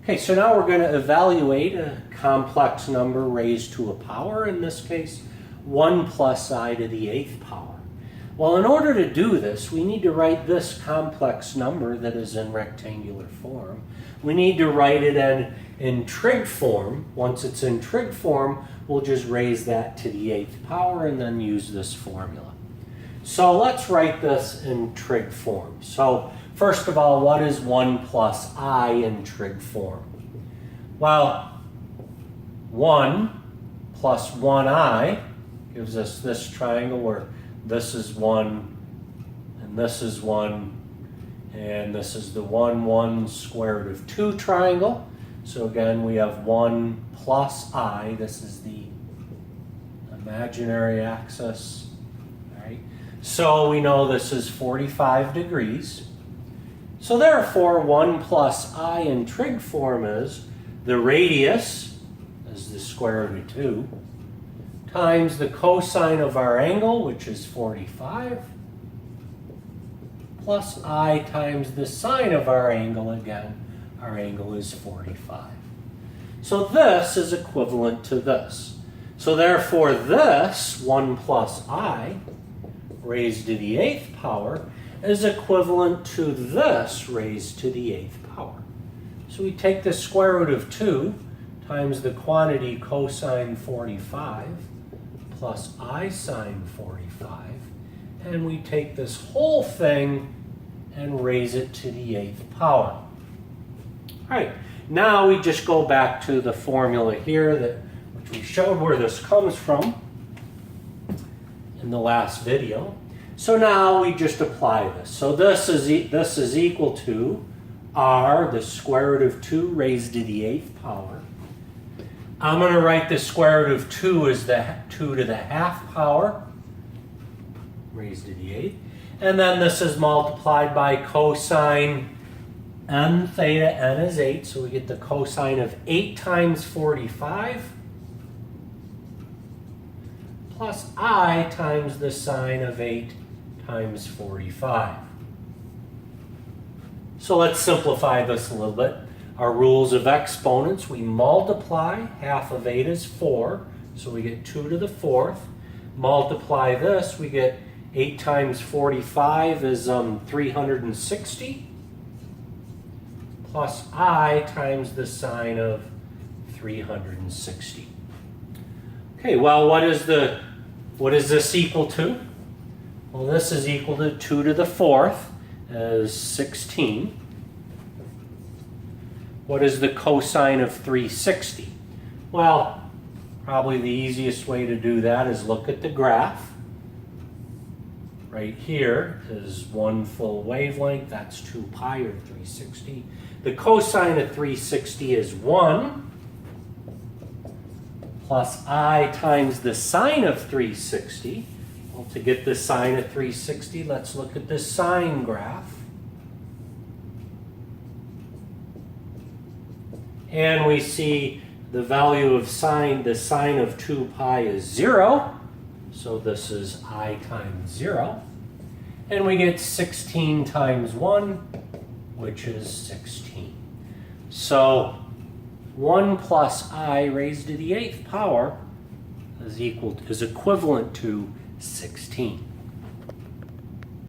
Okay, so now we're going to evaluate a complex number raised to a power, in this case 1 plus I to the 8th power. Well, in order to do this, we need to write this complex number that is in rectangular form. We need to write it in trig form. Once it's in trig form, we'll just raise that to the 8th power and then use this formula. So let's write this in trig form. So first of all, what is 1 plus I in trig form? Well, 1 plus 1I gives us this triangle where this is 1 and this is 1 and this is the 1, 1 square root of 2 triangle. So again, we have 1 plus I. This is the imaginary axis. All right. So we know this is 45 degrees. So therefore, 1 plus I in trig form is the radius, is the square root of 2, times the cosine of our angle, which is 45, plus I times the sine of our angle. Again, our angle is 45. So this is equivalent to this. So therefore, this 1 plus I raised to the 8th power is equivalent to this raised to the 8th power. So we take the square root of 2 times the quantity cosine 45 plus I sine 45, and we take this whole thing and raise it to the 8th power. All right, now we just go back to the formula here which we showed where this comes from in the last video. So now we just apply this. So this is equal to r, the square root of 2 raised to the 8th power. I'm going to write the square root of 2 as the 2 to the half power raised to the 8th. And then this is multiplied by cosine n theta, n is 8, so we get the cosine of 8 times 45 plus I times the sine of 8 times 45. So let's simplify this a little bit. Our rules of exponents, we multiply, half of 8 is 4, so we get 2 to the 4th. Multiply this, we get 8 times 45 is 360, plus I times the sine of 360. Okay, well, what is this equal to? Well, this is equal to 2 to the 4th is 16. What is the cosine of 360? Well, probably the easiest way to do that is look at the graph. Right here is 1 full wavelength, that's 2 pi or 360. The cosine of 360 is 1 plus I times the sine of 360. Well, to get the sine of 360, let's look at the sine graph. And we see the value of sine, the sine of 2 pi is 0. So this is I times 0. And we get 16 times 1, which is 16. So 1 plus I raised to the 8th power is equivalent to 16.